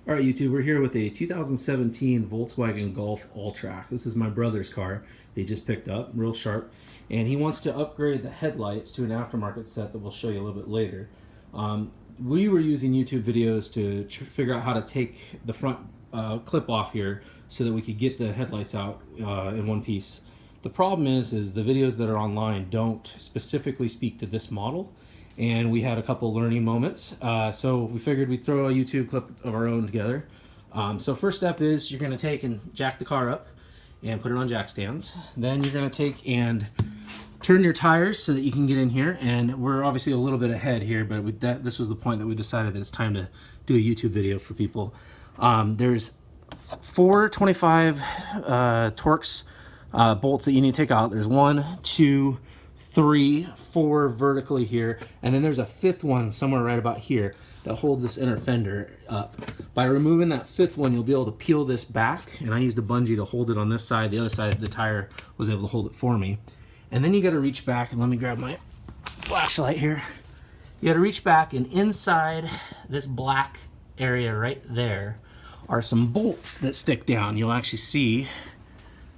All right, YouTube, we're here with a 2017 Volkswagen Golf Alltrack. This is my brother's car. He just picked up, real sharp, and he wants to upgrade the headlights to an aftermarket set that we'll show you a little bit later. We were using YouTube videos to figure out how to take the front clip off here so that we could get the headlights out in one piece. The problem is the videos that are online don't specifically speak to this model, and we had a couple learning moments. So we figured we'd throw a YouTube clip of our own together. So first step is you're going to take and jack the car up and put it on jack stands. Then you're going to take and turn your tires so that you can get in here. And we're obviously a little bit ahead here, but this was the point that we decided that it's time to do a YouTube video for people. There's 425 Torx bolts that you need to take out. There's 1, 2, 3, 4 vertically here, and then there's a fifth one somewhere right about here that holds this inner fender up. By removing that fifth one, you'll be able to peel this back, and I used a bungee to hold it on this side. The other side, the tire was able to hold it for me. And then you got to reach back, and let me grab my flashlight here. You got to reach back, and inside this black area right there are some bolts that stick down. You'll actually see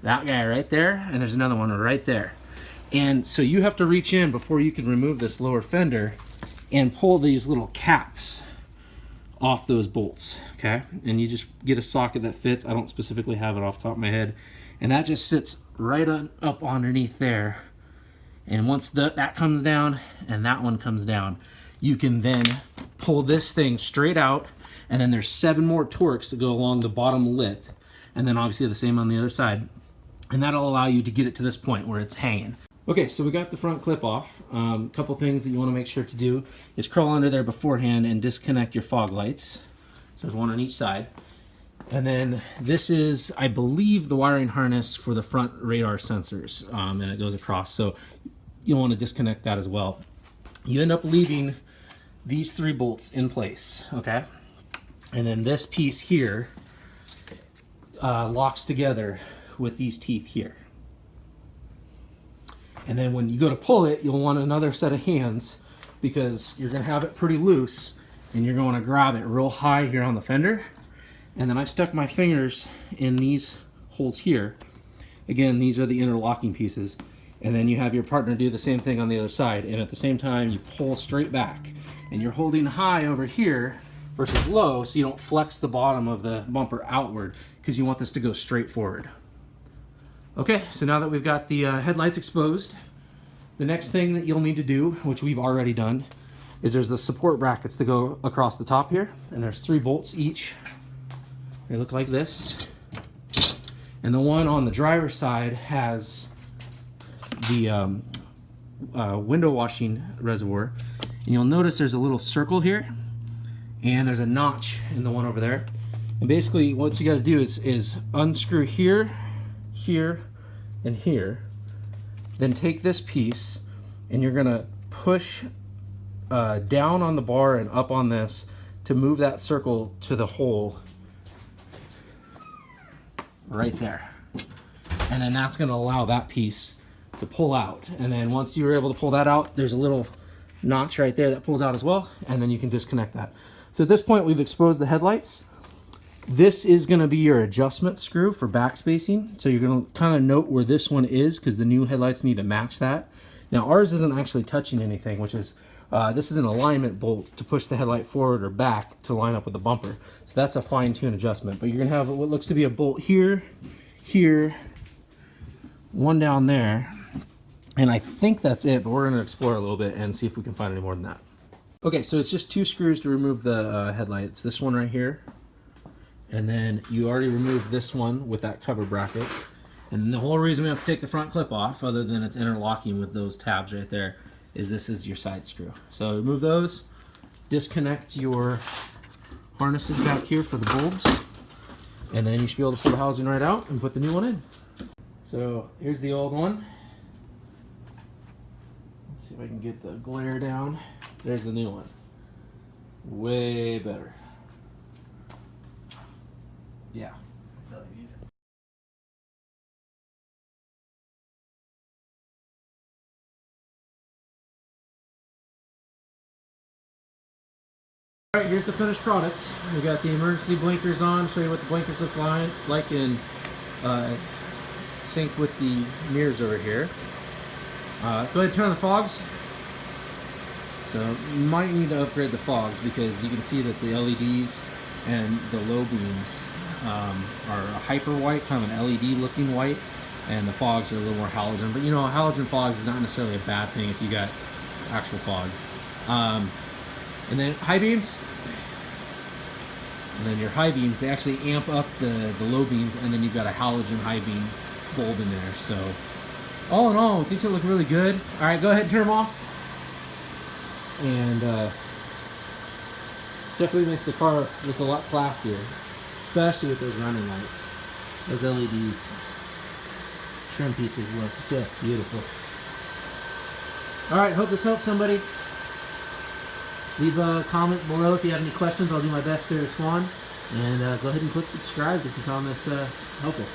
that guy right there, and there's another one right there. And so you have to reach in before you can remove this lower fender and pull these little caps off those bolts, okay? And you just get a socket that fits. I don't specifically have it off the top of my head. And that just sits right up underneath there. And once that comes down and that one comes down, you can then pull this thing straight out, and then there's 7 more Torx that go along the bottom lip, and then obviously the same on the other side. And that'll allow you to get it to this point where it's hanging. Okay, so we got the front clip off. A couple things that you want to make sure to do is crawl under there beforehand and disconnect your fog lights. So there's one on each side. And then this is, I believe, the wiring harness for the front radar sensors, and it goes across. So you'll want to disconnect that as well. You end up leaving these 3 bolts in place, okay? And then this piece here locks together with these teeth here. And then when you go to pull it, you'll want another set of hands because you're going to have it pretty loose and you're going to grab it real high here on the fender. And then I stuck my fingers in these holes here. Again, these are the interlocking pieces. And then you have your partner do the same thing on the other side. And at the same time, you pull straight back. And you're holding high over here versus low so you don't flex the bottom of the bumper outward because you want this to go straight forward. Okay, so now that we've got the headlights exposed, the next thing that you'll need to do, which we've already done, is there's the support brackets that go across the top here, and there's 3 bolts each. They look like this. And the one on the driver's side has the window washing reservoir. And you'll notice there's a little circle here, and there's a notch in the one over there. And basically what you gotta do is unscrew here, here, and here, then take this piece and you're gonna push down on the bar and up on this to move that circle to the hole right there. And then that's gonna allow that piece to pull out. And then once you're able to pull that out, there's a little notch right there that pulls out as well, and then you can disconnect that. So at this point, we've exposed the headlights. This is going to be your adjustment screw for backspacing. So you're going to kind of note where this one is because the new headlights need to match that. Now ours isn't actually touching anything, which is, this is an alignment bolt to push the headlight forward or back to line up with the bumper. So that's a fine-tune adjustment. But you're going to have what looks to be a bolt here, here, one down there. And I think that's it, but we're going to explore a little bit and see if we can find any more than that. Okay, so it's just 2 screws to remove the headlights. This one right here. And then you already removed this one with that cover bracket. And the whole reason we have to take the front clip off, other than it's interlocking with those tabs right there, is this is your side screw. So remove those, disconnect your harnesses back here for the bulbs, and then you should be able to pull the housing right out and put the new one in. So here's the old one. Let's see if I can get the glare down. There's the new one. Way better. Yeah. Alright, here's the finished products. We got the emergency blinkers on, show you what the blinkers look like in sync with the mirrors over here. Go ahead and turn on the fogs. So you might need to upgrade the fogs because you can see that the LEDs and the low beams are a hyper white, kind of an LED looking white, and the fogs are a little more halogen. But you know, halogen fogs is not necessarily a bad thing if you got actual fog. And then high beams. And then your high beams, they actually amp up the low beams, and then you've got a halogen high beam bulb in there. So all in all, I think they look really good. All right, go ahead and turn them off. And definitely makes the car look a lot classier, especially with those running lights. Those LEDs, trim pieces look just beautiful. All right, hope this helps somebody. Leave a comment below if you have any questions. I'll do my best to respond. And go ahead and click subscribe if you found this helpful.